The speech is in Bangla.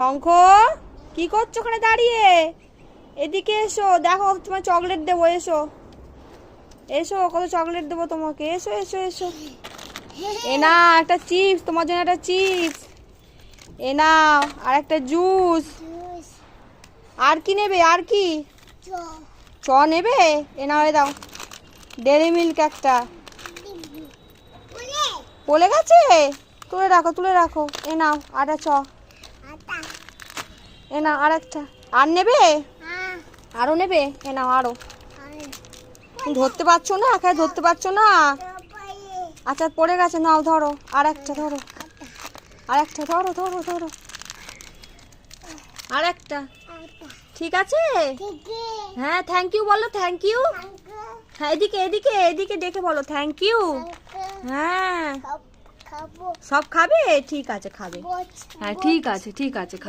শঙ্খ, কি করছো ওখানে দাঁড়িয়ে? এদিকে এসো, দেখো তোমার চকলেট দেবো। এসো এসো, কত চকলেট দেবো তোমাকে। এসো এসো এসো। এ না একটা চিপস, তোমার জন্য একটা চিপস। এ নাও আর একটা জুস। আর কি নেবে? আর কি চ নেবে? এ নাও, এ দাও ডেরি মিল্ক একটা। পড়ে গেছে, তুলে রাখো তুলে রাখো। এ নাও আর চ। এ নাও আর একটা। আর নেবে? আরো নেবে? এ নাও আরো। ধরতে পারছো না, একা ধরতে পারছো না। আচ্ছা পড়ে গেছে, নাও ধরো আর একটা, ধরো আর একটা, ধরো ধরো ধরো আর একটা। ঠিক আছে, হ্যাঁ থ্যাংক ইউ বলো, থ্যাংক ইউ। হ্যাঁ এদিকে এদিকে এদিকে ডেকে বলো থ্যাংক ইউ। হ্যাঁ সব খাবে, ঠিক আছে খাবে। হ্যাঁ ঠিক আছে ঠিক আছে।